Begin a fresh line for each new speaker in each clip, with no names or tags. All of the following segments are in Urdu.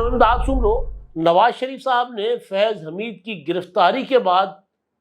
امداد سن لو، نواز شریف صاحب نے فیض حمید کی گرفتاری کے بعد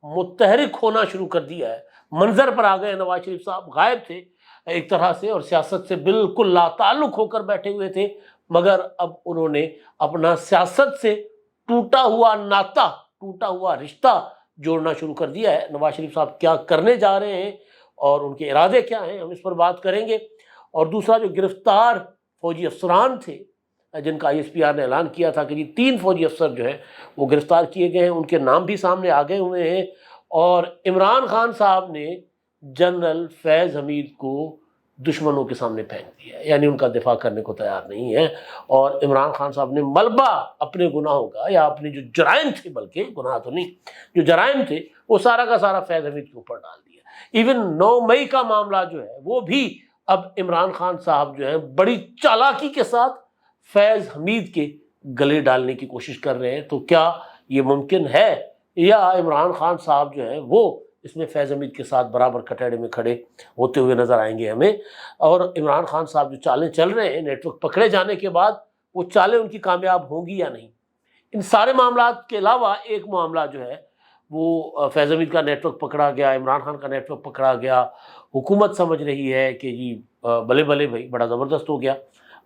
متحرک ہونا شروع کر دیا ہے، منظر پر آ گئے۔ نواز شریف صاحب غائب تھے ایک طرح سے اور سیاست سے بالکل لا تعلق ہو کر بیٹھے ہوئے تھے، مگر اب انہوں نے اپنا سیاست سے ٹوٹا ہوا ناتا، ٹوٹا ہوا رشتہ جوڑنا شروع کر دیا ہے۔ نواز شریف صاحب کیا کرنے جا رہے ہیں اور ان کے ارادے کیا ہیں، ہم اس پر بات کریں گے۔ اور دوسرا، جو گرفتار فوجی افسران تھے جن کا ISPR نے اعلان کیا تھا کہ 3 فوجی افسر جو ہیں وہ گرفتار کیے گئے ہیں، ان کے نام بھی سامنے آ گئے ہوئے ہیں۔ اور عمران خان صاحب نے جنرل فیض حمید کو دشمنوں کے سامنے پھینک دیا ہے، یعنی ان کا دفاع کرنے کو تیار نہیں ہے۔ اور عمران خان صاحب نے ملبہ اپنے گناہوں کا، یا اپنے جو جرائم تھے، بلکہ گناہ تو نہیں، جو جرائم تھے وہ سارا کا سارا فیض حمید کے اوپر ڈال دیا۔ ایون 9 مئی کا معاملہ جو ہے وہ بھی اب عمران خان صاحب جو ہے بڑی چالاکی کے ساتھ فیض حمید کے گلے ڈالنے کی کوشش کر رہے ہیں۔ تو کیا یہ ممکن ہے، یا عمران خان صاحب جو ہیں وہ اس میں فیض حمید کے ساتھ برابر کٹہرے میں کھڑے ہوتے ہوئے نظر آئیں گے ہمیں؟ اور عمران خان صاحب جو چالیں چل رہے ہیں نیٹ ورک پکڑے جانے کے بعد، وہ چالیں ان کی کامیاب ہوں گی یا نہیں؟ ان سارے معاملات کے علاوہ ایک معاملہ جو ہے وہ فیض حمید کا نیٹ ورک پکڑا گیا، عمران خان کا نیٹ ورک پکڑا گیا، حکومت سمجھ رہی ہے کہ جی بلے بلے بھائی بڑا زبردست ہو گیا،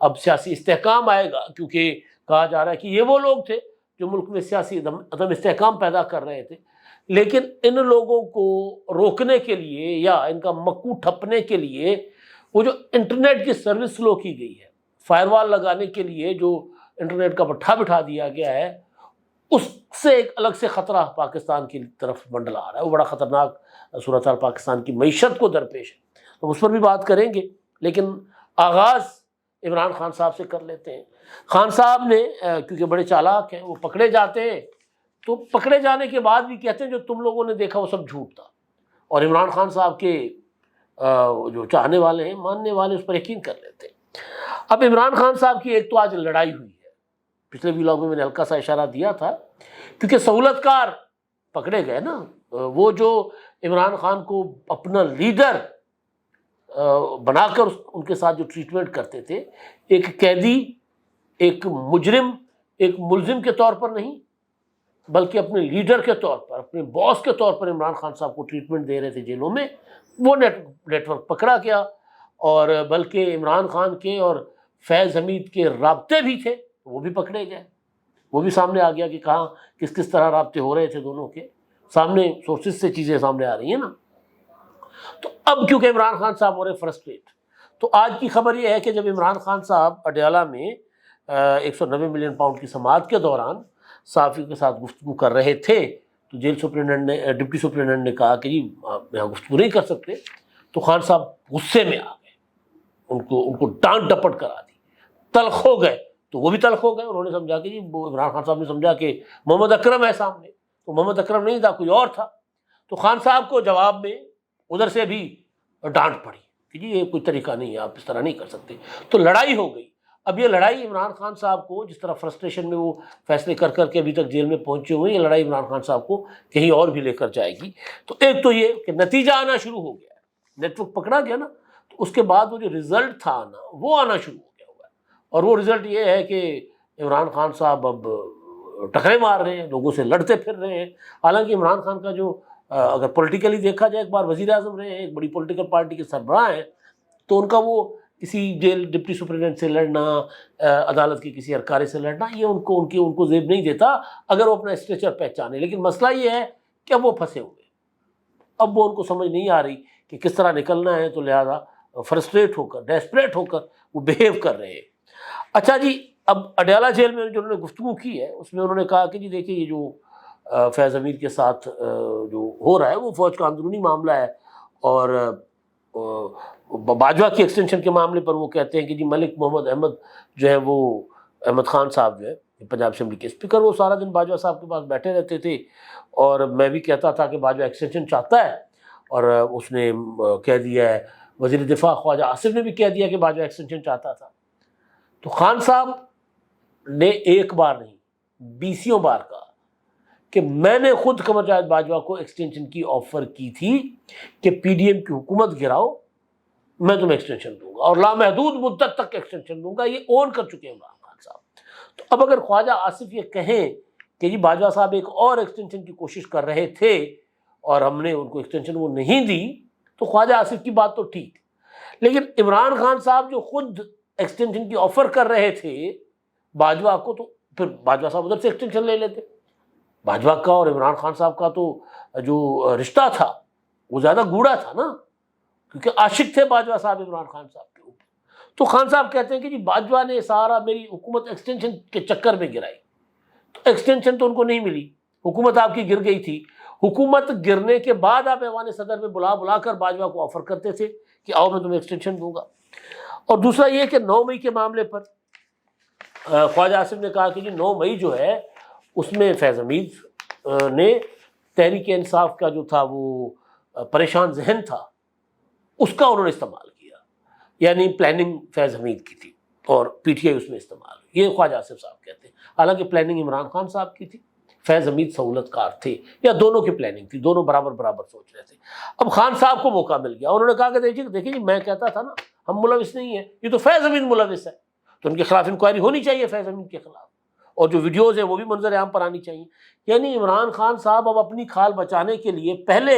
اب سیاسی استحکام آئے گا، کیونکہ کہا جا رہا ہے کہ یہ وہ لوگ تھے جو ملک میں سیاسی عدم استحکام پیدا کر رہے تھے۔ لیکن ان لوگوں کو روکنے کے لیے یا ان کا مکو ٹھپنے کے لیے وہ جو انٹرنیٹ کی سروس سلو کی گئی ہے، فائر وال لگانے کے لیے جو انٹرنیٹ کا پٹھا بٹھا دیا گیا ہے، اس سے ایک الگ سے خطرہ پاکستان کی طرف منڈلا آ رہا ہے۔ وہ بڑا خطرناک صورتحال پاکستان کی معیشت کو درپیش ہے، تو اس پر بھی بات کریں گے۔ لیکن آغاز عمران خان صاحب سے کر لیتے ہیں۔ خان صاحب نے کیونکہ بڑے چالاک ہیں، وہ پکڑے جاتے ہیں، تو پکڑے جانے کے بعد بھی کہتے ہیں جو تم لوگوں نے دیکھا وہ سب جھوٹ تھا، اور عمران خان صاحب کے جو چاہنے والے ہیں، ماننے والے، اس پر یقین کر لیتے ہیں۔ اب عمران خان صاحب کی ایک تو آج لڑائی ہوئی ہے، پچھلے ویلاگ میں نے ہلکا سا اشارہ دیا تھا، کیونکہ سہولت کار پکڑے گئے نا، وہ جو عمران خان کو اپنا لیڈر بنا کر ان کے ساتھ جو ٹریٹمنٹ کرتے تھے، ایک قیدی، ایک مجرم، ایک ملزم کے طور پر نہیں، بلکہ اپنے لیڈر کے طور پر، اپنے باس کے طور پر عمران خان صاحب کو ٹریٹمنٹ دے رہے تھے جیلوں میں، وہ نیٹ ورک پکڑا گیا۔ اور بلکہ عمران خان کے اور فیض حمید کے رابطے بھی تھے، وہ بھی پکڑے گئے، وہ بھی سامنے آ گیا کہ کہاں کس طرح رابطے ہو رہے تھے دونوں کے، سامنے سورسز سے چیزیں سامنے آ رہی ہیں نا۔ تو اب کیونکہ عمران خان صاحب ہو رہے فرسٹریٹ، تو آج کی خبر یہ ہے کہ جب عمران خان صاحب اڈیالہ میں 190 ملین پاؤنڈ کی سماعت کے دوران صحافیوں کے ساتھ گفتگو کر رہے تھے، تو جیل سپرنٹنڈنٹ نے، ڈپٹی سپرنٹنڈنٹ نے کہا کہ جی آپ یہاں گفتگو نہیں کر سکتے، تو خان صاحب غصے میں آ گئے، ان کو ڈانٹ ڈپٹ کرا دی، تلخ ہو گئے، تو وہ بھی تلخ ہو گئے۔ انہوں نے سمجھا کہ جی، عمران خان صاحب نے سمجھا کہ محمد اکرم ہے سامنے، تو محمد اکرم نہیں تھا، کوئی اور تھا۔ تو خان صاحب کو جواب میں ادھر سے بھی ڈانٹ پڑی کہ جی یہ کوئی طریقہ نہیں ہے، آپ اس طرح نہیں کر سکتے، تو لڑائی ہو گئی۔ اب یہ لڑائی عمران خان صاحب کو، جس طرح فرسٹریشن میں وہ فیصلے کر کے ابھی تک جیل میں پہنچے ہوئے ہیں، یہ لڑائی عمران خان صاحب کو کہیں اور بھی لے کر جائے گی۔ تو ایک تو یہ کہ نتیجہ آنا شروع ہو گیا ہے، نیٹ ورک پکڑا گیا نا، تو اس کے بعد وہ جو رزلٹ تھا نا، وہ آنا شروع ہو گیا ہوا ہے۔ اور وہ رزلٹ یہ ہے کہ عمران خان صاحب اب ٹکرے مار رہے ہیں، لوگوں سے لڑتے پھر رہے ہیں۔ حالانکہ عمران خان کا جو اگر پولیٹیکلی دیکھا جائے، ایک بار وزیر اعظم رہے ہیں، ایک بڑی پولیٹیکل پارٹی کے سربراہ ہیں، تو ان کا وہ کسی جیل ڈپٹی سپرنٹنڈنٹ سے لڑنا، عدالت کے کسی اہلکارے سے لڑنا، یہ ان کو زیب نہیں دیتا اگر وہ اپنا اسٹریچر پہچانے۔ لیکن مسئلہ یہ ہے کہ اب وہ پھنسے ہوئے، اب وہ ان کو سمجھ نہیں آ رہی کہ کس طرح نکلنا ہے، تو لہٰذا فرسٹریٹ ہو کر، ڈیسپریٹ ہو کر وہ بیہیو کر رہے ہیں۔ اچھا جی، اب اڈیالہ جیل میں جو انہوں نے گفتگو کی ہے، اس میں انہوں نے کہا کہ جی دیکھیے، یہ جو فیض حمید کے ساتھ جو ہو رہا ہے وہ فوج کا اندرونی معاملہ ہے، اور باجوہ کی ایکسٹینشن کے معاملے پر وہ کہتے ہیں کہ جی ملک محمد احمد جو ہے، وہ احمد خان صاحب جو ہے پنجاب اسمبلی کے اسپیکر، وہ سارا دن باجوہ صاحب کے پاس بیٹھے رہتے تھے، اور میں بھی کہتا تھا کہ باجوہ ایکسٹینشن چاہتا ہے، اور اس نے کہہ دیا ہے، وزیر دفاع خواجہ آصف نے بھی کہہ دیا کہ باجوہ ایکسٹینشن چاہتا تھا۔ تو خان صاحب نے ایک بار نہیں 20 بار کہا کہ میں نے خود قمر جاوید باجوہ کو ایکسٹینشن کی آفر کی تھی کہ پی ڈی ایم کی حکومت گراؤ، میں تمہیں ایکسٹینشن دوں گا، اور لامحدود مدت تک ایکسٹینشن دوں گا۔ یہ اون کر چکے ہیں عمران خان صاحب۔ تو اب اگر خواجہ آصف یہ کہیں کہ جی باجوہ صاحب ایک اور ایکسٹینشن کی کوشش کر رہے تھے اور ہم نے ان کو ایکسٹینشن وہ نہیں دی، تو خواجہ آصف کی بات تو ٹھیک، لیکن عمران خان صاحب جو خود ایکسٹینشن کی آفر کر رہے تھے باجوہ کو، تو پھر باجوہ صاحب ادھر سے ایکسٹینشن لے لیتے۔ باجوہ کا اور عمران خان صاحب کا تو جو رشتہ تھا وہ زیادہ گوڑا تھا نا، کیونکہ عاشق تھے باجوہ صاحب عمران خان صاحب کے اوپر۔ تو خان صاحب کہتے ہیں کہ جی باجوہ نے سارا میری حکومت ایکسٹینشن کے چکر میں گرائی، تو ایکسٹینشن تو ان کو نہیں ملی، حکومت آپ کی گر گئی تھی۔ حکومت گرنے کے بعد آپ ایوان صدر میں بلا کر باجوہ کو آفر کرتے تھے کہ آؤ میں تمہیں ایکسٹینشن دوں گا۔ اور دوسرا یہ کہ 9 مئی کے معاملے پر خواجہ آصف نے کہا کہ جی 9 مئی جو ہے اس میں فیض حمید نے تحریک انصاف کا جو تھا وہ پریشان ذہن تھا اس کا انہوں نے استعمال کیا، یعنی پلاننگ فیض حمید کی تھی اور پی ٹی آئی اس میں استعمال ہوئی، یہ خواجہ آصف صاحب کہتے ہیں۔ حالانکہ پلاننگ عمران خان صاحب کی تھی، فیض حمید سہولت کار تھے، یا دونوں کی پلاننگ تھی، دونوں برابر برابر سوچ رہے تھے۔ اب خان صاحب کو موقع مل گیا، انہوں نے کہا کہ دیکھیے جی میں کہتا تھا نا ہم ملوث نہیں ہیں، یہ تو فیض حمید ملوث ہے، تو ان کے خلاف انکوائری ہونی چاہیے فیض حمید کے خلاف، اور جو ویڈیوز ہیں وہ بھی منظر عام پر آنی چاہیے۔ یعنی عمران خان صاحب اب اپنی کھال بچانے کے لیے پہلے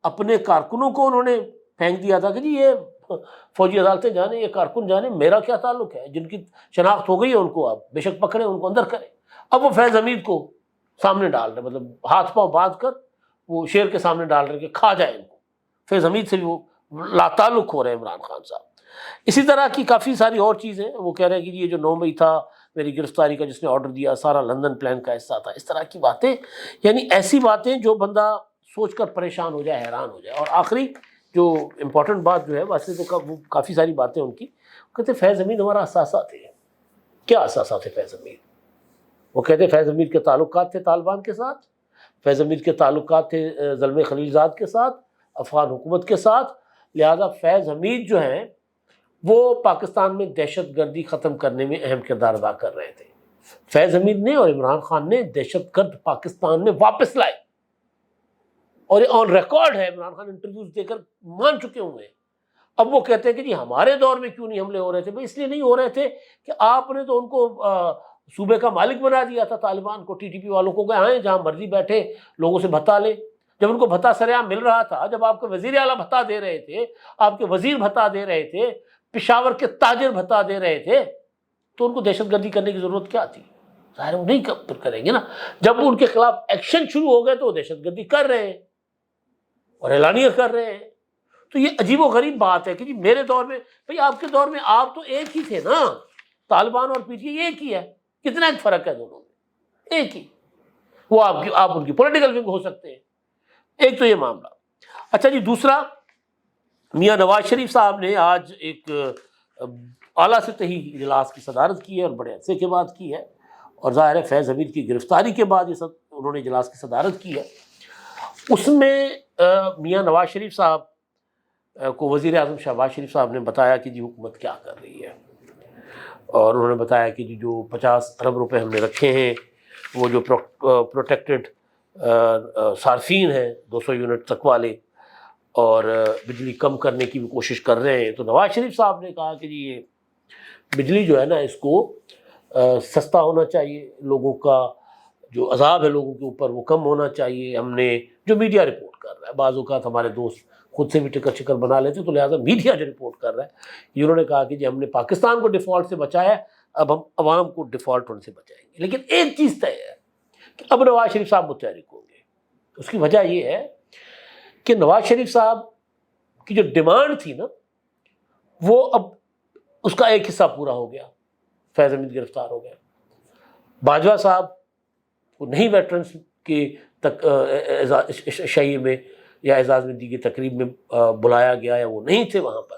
اپنے کارکنوں کو انہوں نے پھینک دیا تھا کہ جی یہ فوجی عدالتیں جانے، یہ کارکن جانے، میرا کیا تعلق ہے، جن کی شناخت ہو گئی ہے ان کو آپ بے شک پکڑیں، ان کو اندر کریں۔ اب وہ فیض حمید کو سامنے ڈال رہے، مطلب ہاتھ پاؤں باندھ کر وہ شیر کے سامنے ڈال رہے کہ کھا جائے ان کو۔ فیض حمید سے بھی وہ لا تعلق ہو رہے ہیں عمران خان صاحب۔ اسی طرح کی کافی ساری اور چیزیں وہ کہہ رہے ہیں کہ یہ جو 9 مئی تھا میری گرفتاری کا جس نے آرڈر دیا سارا لندن پلان کا حصہ تھا، اس طرح کی باتیں، یعنی ایسی باتیں جو بندہ سوچ کر پریشان ہو جائے، حیران ہو جائے۔ اور آخری جو امپورٹنٹ بات جو ہے ویسے تو وہ کافی ساری باتیں ان کی، کہتے فیض حمید ہمارا اثاثہ تھے۔ کیا اثاثہ تھے فیض حمید؟ وہ کہتے فیض حمید کے تعلقات تھے طالبان کے ساتھ، فیض حمید کے تعلقات تھے زلمے خلیل زاد کے ساتھ، افغان حکومت کے ساتھ، لہذا فیض حمید جو ہیں وہ پاکستان میں دہشت گردی ختم کرنے میں اہم کردار ادا کر رہے تھے۔ فیض حمید نے اور عمران خان نے دہشت گرد پاکستان میں واپس لائے، اور یہ آن ریکارڈ ہے، عمران خان انٹرویوز دے کر مان چکے ہوئے ہیں۔ اب وہ کہتے ہیں کہ جی ہمارے دور میں کیوں نہیں حملے ہو رہے تھے؟ بھئی اس لیے نہیں ہو رہے تھے کہ آپ نے تو ان کو صوبے کا مالک بنا دیا تھا، طالبان کو، ٹی ٹی پی والوں کو، گئے آئیں جہاں مرضی بیٹھے لوگوں سے بھتا لیں۔ جب ان کو بھتا سرعام مل رہا تھا، جب آپ کے وزیر اعلیٰ بھتا دے رہے تھے، آپ کے وزیر بھتا دے رہے تھے، پشاور کے تاجر بھتا دے رہے تھے، تو ان کو دہشت گردی کرنے کی ضرورت کیا تھی؟ ظاہر وہ نہیں کریں گے نا۔ جب ان کے خلاف ایکشن شروع ہو گئے تو وہ دہشت گردی کر رہے ہیں اور اعلانیہ کر رہے ہیں۔ تو یہ عجیب و غریب بات ہے کہ جی میرے دور میں، بھئی آپ کے دور میں آپ تو ایک ہی تھے نا، طالبان اور پی ٹی آئی ایک ہی ہے، کتنا ایک فرق ہے دونوں میں، ایک ہی۔ وہ آپ ان کی پولیٹیکل ونگ ہو سکتے ہیں۔ ایک تو یہ معاملہ۔ اچھا جی، دوسرا، میاں نواز شریف صاحب نے آج ایک اعلیٰ سطحی اجلاس کی صدارت کی ہے اور بڑے عرصے کے بعد کی ہے، اور ظاہر ہے فیض حمید کی گرفتاری کے بعد یہ سب انہوں نے اجلاس کی صدارت کی ہے۔ اس میں میاں نواز شریف صاحب کو وزیر اعظم شہباز شریف صاحب نے بتایا کہ جی حکومت کیا کر رہی ہے، اور انہوں نے بتایا کہ جی جو 50 ارب روپے ہم نے رکھے ہیں وہ جو پروٹیکٹڈ صارفین ہیں 200 یونٹ تک والے، اور بجلی کم کرنے کی بھی کوشش کر رہے ہیں۔ تو نواز شریف صاحب نے کہا کہ جی یہ بجلی جو ہے نا اس کو سستا ہونا چاہیے، لوگوں کا جو عذاب ہے لوگوں کے اوپر وہ کم ہونا چاہیے۔ ہم نے جو میڈیا رپورٹ کر رہا ہے، بعض اوقات ہمارے دوست خود سے بھی ٹکر چکر بنا لیتے، تو لہٰذا میڈیا جو رپورٹ کر رہا ہے، یہ انہوں نے کہا کہ جی ہم نے پاکستان کو ڈیفالٹ سے بچایا، اب ہم عوام کو ڈیفالٹ ہونے سے بچائیں گے۔ لیکن ایک چیز طے ہے کہ اب نواز شریف صاحب متحرک ہوں گے۔ اس کی وجہ یہ ہے کہ نواز شریف صاحب کی جو ڈیمانڈ تھی نا، وہ اب اس کا ایک حصہ پورا ہو گیا، فیض حمید گرفتار ہو گیا۔ باجوہ صاحب کو نہیں ویٹرنس کی شہیر میں یا اعزاز مندی کی تقریب میں بلایا گیا، یا وہ نہیں تھے وہاں پر،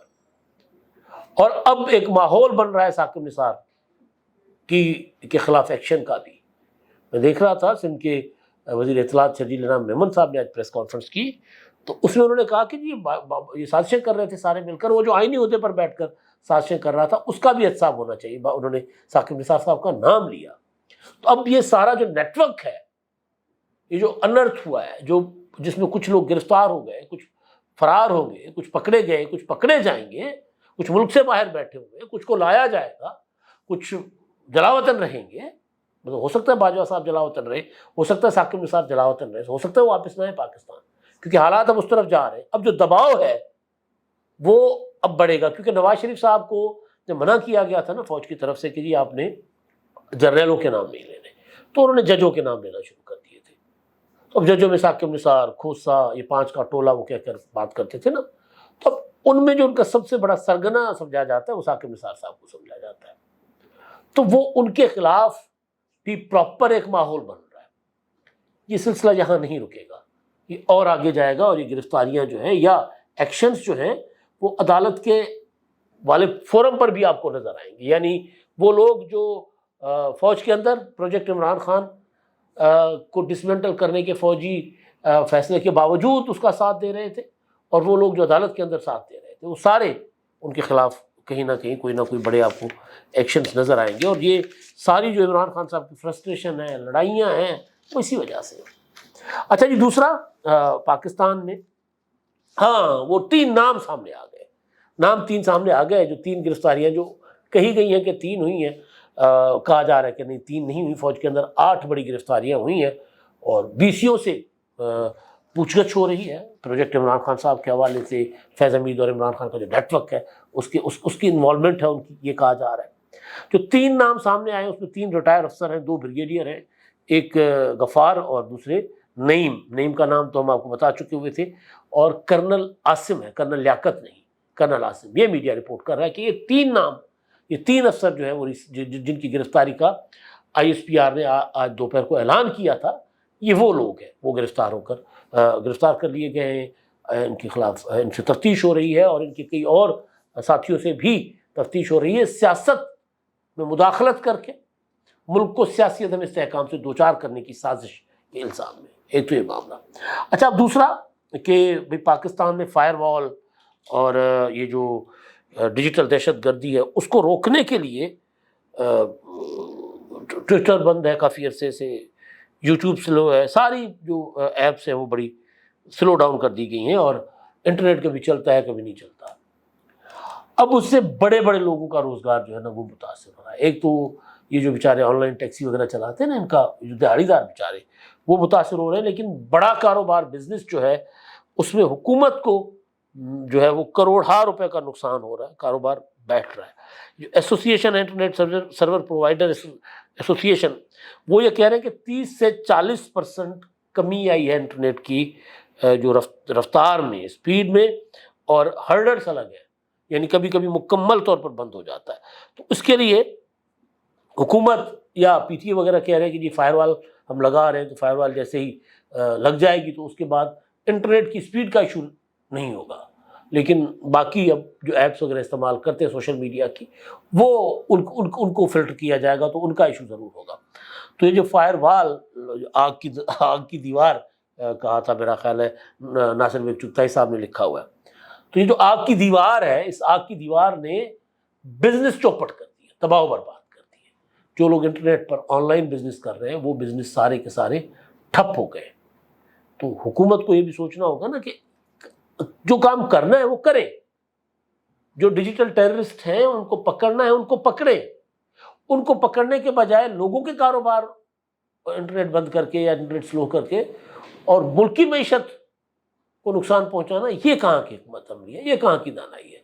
اور اب ایک ماحول بن رہا ہے ثاقب نثار کے خلاف ایکشن کا بھی۔ میں دیکھ رہا تھا سندھ کے وزیر اطلاعات شرجیل انعام میمن صاحب نے آج پریس کانفرنس کی، تو اس میں انہوں نے کہا کہ جی یہ سازشیں کر رہے تھے سارے مل کر، وہ جو آئینی عہدے پر بیٹھ کر سازشیں کر رہا تھا اس کا بھی احتساب ہونا چاہیے۔ انہوں نے ثاقب نثار صاحب کا نام لیا۔ تو اب یہ سارا جو نیٹ ورک ہے، یہ جو انرتھ ہوا ہے، جس میں کچھ لوگ گرفتار ہو گئے، کچھ فرار ہو گئے، کچھ پکڑے گئے، کچھ پکڑے جائیں گے، کچھ ملک سے باہر بیٹھے ہوئے، کچھ کو لایا جائے گا، کچھ جلاوطن رہیں گے، مطلب ہو سکتا ہے باجوہ صاحب جلاوطن رہے، ہو سکتا ہے ثاقب نثار جلاوطن رہے، ہو سکتا ہے وہ واپس نہ آئے پاکستان، کیونکہ حالات اب اس طرف جا رہے ہیں۔ اب جو دباؤ ہے وہ اب بڑھے گا، کیونکہ نواز شریف صاحب کو جب منع کیا گیا تھا نا فوج کی طرف سے کہ جی آپ نے جرنیلوں کے نام نہیں لینے، تو انہوں نے ججوں کے نام لینا شروع کر دیے تھے۔ اب ججوں میں ثاقب نثار، کھوسہ، یہ 5 کا ٹولہ وہ کہہ کر بات کرتے تھے نا، تو اب ان میں جو ان کا سب سے بڑا سرگنا سمجھا جاتا ہے وہ ثاقب نثار صاحب کو سمجھا جاتا ہے، تو وہ ان کے خلاف بھی پراپر ایک ماحول بن رہا ہے۔ یہ سلسلہ یہاں نہیں رکے گا، یہ اور آگے جائے گا، اور یہ گرفتاریاں جو ہیں یا ایکشنز جو ہیں وہ عدالت کے والے فورم پر بھی آپ کو نظر آئیں گے۔ یعنی وہ لوگ جو فوج کے اندر پروجیکٹ عمران خان کو ڈسمنٹل کرنے کے فوجی فیصلے کے باوجود اس کا ساتھ دے رہے تھے، اور وہ لوگ جو عدالت کے اندر ساتھ دے رہے تھے، وہ سارے ان کے خلاف کہیں نہ کہیں کوئی نہ کوئی بڑے آپ کو ایکشنز نظر آئیں گے۔ اور یہ ساری جو عمران خان صاحب کی فرسٹریشن ہے، لڑائیاں ہیں، وہ اسی وجہ سے۔ اچھا جی، دوسرا پاکستان میں ہاں وہ 3 نام سامنے آ گئے، نام 3 سامنے آ گئے، جو 3 گرفتاریاں جو کہی گئی ہیں کہ 3 ہوئی ہیں، کہا جا رہا ہے کہ نہیں 3 نہیں ہوئی، فوج کے اندر 8 بڑی گرفتاریاں ہوئی ہیں، اور BCO سے پوچھ گچھ ہو رہی ہے پروجیکٹ عمران خان صاحب کے حوالے سے، فیض حمید اور عمران خان کا جو نیٹ ورک ہے اس کی انوالومنٹ ہے ان کی، یہ کہا جا رہا ہے۔ جو 3 نام سامنے آئے اس میں 3 ریٹائر افسر ہیں، 2 بریگیڈیئر ہیں، ایک غفار اور دوسرے نعیم کا نام تو ہم آپ کو بتا چکے ہوئے تھے، اور کرنل عاصم ہے، کرنل لیاقت نہیں، کرنل عاصم۔ یہ میڈیا رپورٹ کر رہا ہے کہ یہ 3 نام، یہ 3 افسر جو ہیں وہ جن کی گرفتاری کا ISPR نے آج دوپہر کو اعلان کیا تھا، یہ وہ لوگ ہیں، وہ گرفتار کر لیے گئے ہیں، ان کے خلاف ان سے تفتیش ہو رہی ہے، اور ان کے کئی اور ساتھیوں سے بھی تفتیش ہو رہی ہے، سیاست میں مداخلت کر کے ملک کو سیاسی عدم استحکام سے دوچار کرنے کی سازش کے الزام میں۔ ایک تو یہ معاملہ۔ اچھا، اب دوسرا کہ بھئی پاکستان میں فائر وال اور یہ جو ڈیجیٹل دہشت گردی ہے اس کو روکنے کے لیے ٹویٹر بند ہے کافی عرصے سے، یوٹیوب سلو ہے، ساری جو ایپس ہیں وہ بڑی سلو ڈاؤن کر دی گئی ہیں، اور انٹرنیٹ کبھی چلتا ہے کبھی نہیں چلتا۔ اب اس سے بڑے بڑے لوگوں کا روزگار جو ہے نا وہ متاثر ہو رہا ہے۔ ایک تو یہ جو بیچارے آن لائن ٹیکسی وغیرہ چلاتے ہیں نا، ان کا جو دیہڑی دار بیچارے وہ متاثر ہو رہے ہیں، لیکن بڑا کاروبار بزنس جو ہے اس میں حکومت کو جو ہے وہ کروڑہا روپے کا نقصان ہو رہا ہے، کاروبار بیٹھ رہا ہے۔ جو ایسوسیشن انٹرنیٹ سرور پرووائڈر ایسوسیشن، وہ یہ کہہ رہے ہیں کہ 30 سے 40% کمی آئی ہے انٹرنیٹ کی جو رفتار میں، اسپیڈ میں، اور ہرڈرس الگ ہے، یعنی کبھی کبھی مکمل طور پر بند ہو جاتا ہے۔ تو اس کے لیے حکومت یا PTA وغیرہ کہہ رہے ہیں کہ جی فائر وال ہم لگا رہے ہیں، تو فائر وال جیسے ہی لگ جائے گی تو اس کے بعد انٹرنیٹ کی اسپیڈ کا ایشو نہیں ہوگا، لیکن باقی اب جو ایپس وغیرہ استعمال کرتے ہیں سوشل میڈیا کی، وہ ان کو فلٹر کیا جائے گا، تو ان کا ایشو ضرور ہوگا۔ تو یہ جو فائر وال، آگ کی دیوار کہا تھا میرا خیال ہے ناصر بیگ چغتائی صاحب نے لکھا ہوا ہے، تو یہ جو آگ کی دیوار ہے، اس آگ کی دیوار نے بزنس چوپٹ کر دی ہے، تباہ و برباد کر دی ہے۔ جو لوگ internet per on line business کر رہے ہیں وہ بزنس سارے کے سارے ٹھپ ہو گئے۔ تو حکومت کو یہ بھی سوچنا ہوگا نا کہ جو کام کرنا ہے وہ کریں، جو ڈیجیٹل ٹیررسٹ ہیں ان کو پکڑنا ہے ان کو پکڑیں، ان کو پکڑنے کے بجائے لوگوں کے کاروبار انٹرنیٹ بند کر کے یا انٹرنیٹ سلو کر کے اور ملکی معیشت کو نقصان پہنچانا، یہ کہاں کی حکمت عملی ہے، یہ کہاں کی دانائی ہے۔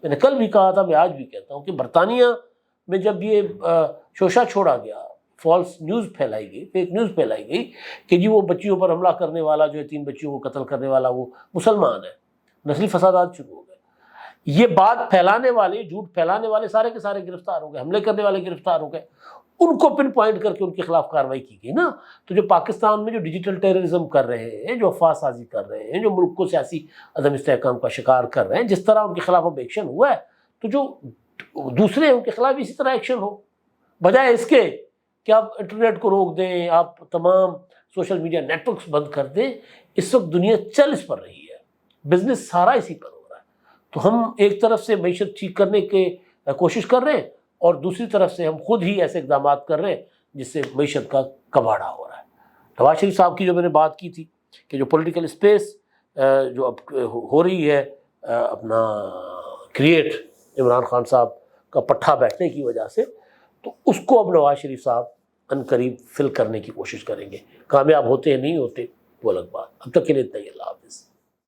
میں نے کل بھی کہا تھا، میں آج بھی کہتا ہوں کہ برطانیہ میں جب یہ شوشہ چھوڑا گیا، فالس نیوز پھیلائی گئی، فیک نیوز پھیلائی گئی کہ جی وہ بچیوں پر حملہ کرنے والا جو ہے، 3 بچیوں کو قتل کرنے والا وہ مسلمان ہے، نسلی فسادات شروع ہو گئے۔ یہ بات پھیلانے والے، جھوٹ پھیلانے والے سارے کے سارے گرفتار ہو گئے، حملے کرنے والے گرفتار ہو گئے، ان کو پن پوائنٹ کر کے ان کے خلاف کارروائی کی گئی نا۔ تو جو پاکستان میں جو ڈیجیٹل ٹیررزم کر رہے ہیں، جو افواہ سازی کر رہے ہیں، جو ملک کو سیاسی عدم استحکام کا شکار کر رہے ہیں، جس طرح ان کے خلاف اب ایکشن ہوا ہے، تو جو دوسرے ہیں ان کے خلاف اسی طرح ایکشن ہو، بجائے اس کے کہ آپ انٹرنیٹ کو روک دیں، آپ تمام سوشل میڈیا نیٹ ورکس بند کر دیں۔ اس وقت دنیا چل اس پر رہی ہے، بزنس سارا اسی پر ہو رہا ہے۔ تو ہم ایک طرف سے معیشت ٹھیک کرنے کی کوشش کر رہے ہیں، اور دوسری طرف سے ہم خود ہی ایسے اقدامات کر رہے ہیں جس سے معیشت کا کباڑہ ہو رہا ہے۔ نواز شریف صاحب کی جو میں نے بات کی تھی کہ جو پولیٹیکل اسپیس جو اب ہو رہی ہے اپنا کریٹ عمران خان صاحب کا پٹھا بیٹھنے کی وجہ سے، تو اس کو اب نواز شریف صاحب ان قریب فل کرنے کی کوشش کریں گے. کامیاب ہوتے ہیں نہیں ہوتے وہ الگ بات. اب تک کے لیے اتنا ہی. اللہ